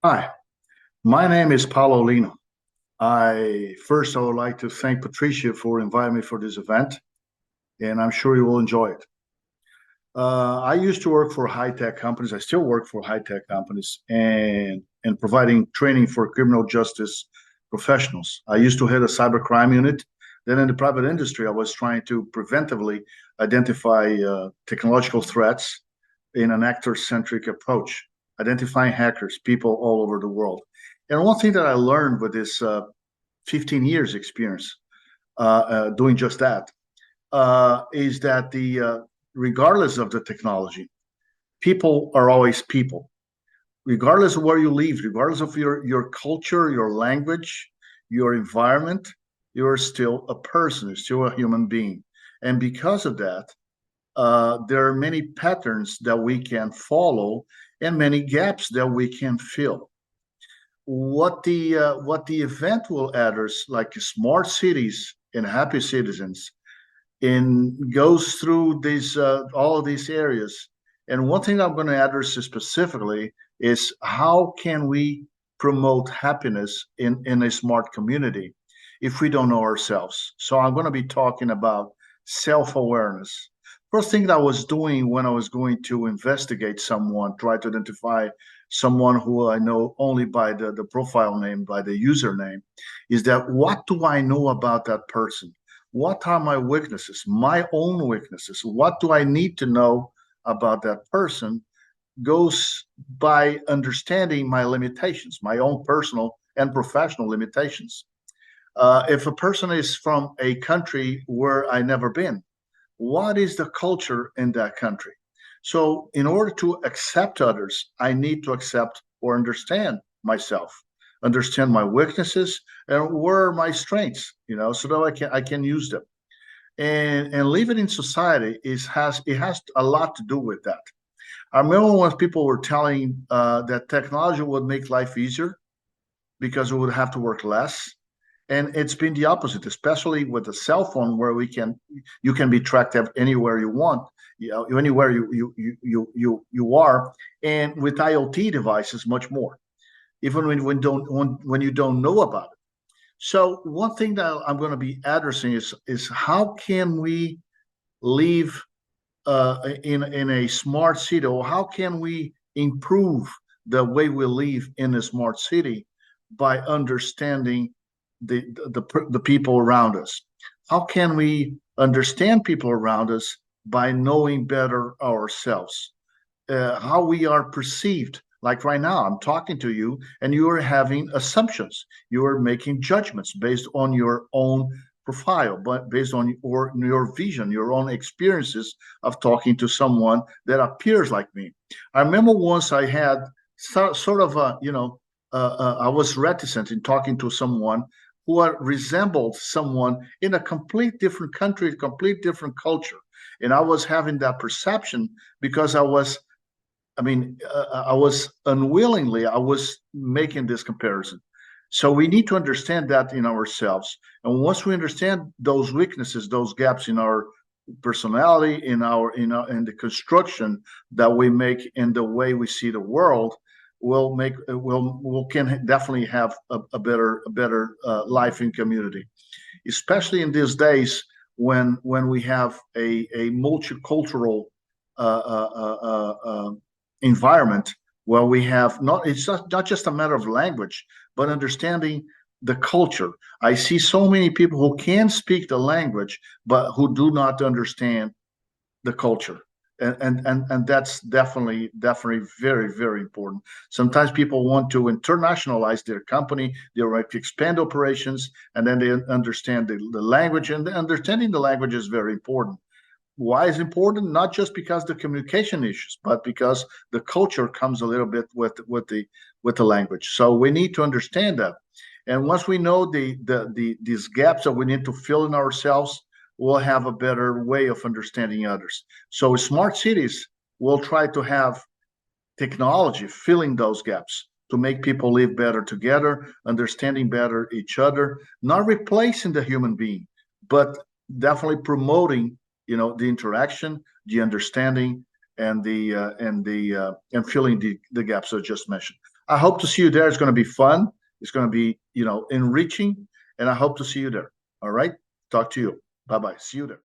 Hi, my name is Paulo Lino. I would like to thank Patricia for inviting me for this event, and I'm sure you will enjoy it. I used to work for high-tech companies. I still work for high-tech companies and providing training for criminal justice professionals. I used to head a cybercrime unit. Then in the private industry, I was trying to preventively identify technological threats in an actor-centric approach, identifying hackers, people all over the world. And one thing that I learned with this 15 years experience doing just that is that the regardless of the technology, people are always people. Regardless of where you live, regardless of your culture, your language, your environment, you're still a person, you're still a human being. And because of that, there are many patterns that we can follow and many gaps that we can fill. What the event will address, like smart cities and happy citizens, and goes through these all of these areas. And one thing I'm going to address specifically is how can we promote happiness in a smart community if we don't know ourselves. So I'm going to be talking about self-awareness. First thing that I was doing when I was going to investigate someone, try to identify someone who I know only by the profile name, by the username, is that what do I know about that person? What are my weaknesses, my own weaknesses? What do I need to know about that person? Goes by understanding my limitations, my own personal and professional limitations. If a person is from a country where I never been, what is the culture in that country? So in order to accept others, I need to accept or understand myself, understand my weaknesses and where are my strengths, so that I can use them. And living in society has a lot to do with that. I remember when people were telling that technology would make life easier because we would have to work less. And it's been the opposite, especially with the cell phone, where you can be tracked anywhere you want, anywhere you are, and with IoT devices, much more, even when you don't know about it. So one thing that I'm going to be addressing is how can we live in a smart city, or how can we improve the way we live in a smart city by understanding the people around us? How can we understand people around us by knowing better ourselves? How we are perceived. Like right now, I'm talking to you and you are having assumptions. You are making judgments based on your own profile, but based on your vision, your own experiences of talking to someone that appears like me. I remember once I had sort of I was reticent in talking to someone who resembled someone in a complete different country, a complete different culture. And I was having that perception because I was unwillingly, I was making this comparison. So we need to understand that in ourselves. And once we understand those weaknesses, those gaps in our personality, in the construction that we make in the way we see the world, we'll can definitely have a better life in community, especially in these days when we have a multicultural environment where we have it's not just a matter of language, but understanding the culture. I see so many people who can speak the language, but who do not understand the culture. And that's definitely very, very important. Sometimes people want to internationalize their company, they want to expand operations, and then they understand the language, and understanding the language is very important. Why is important? Not just because the communication issues, but because the culture comes a little bit with the language. So we need to understand that. And once we know these gaps that we need to fill in ourselves, we'll have a better way of understanding others. So smart cities will try to have technology filling those gaps to make people live better together, understanding better each other, not replacing the human being, but definitely promoting the interaction, the understanding, and filling the gaps I just mentioned. I hope to see you there. It's going to be fun. It's going to be, enriching. And I hope to see you there. All right. Talk to you. Bye-bye. See you there.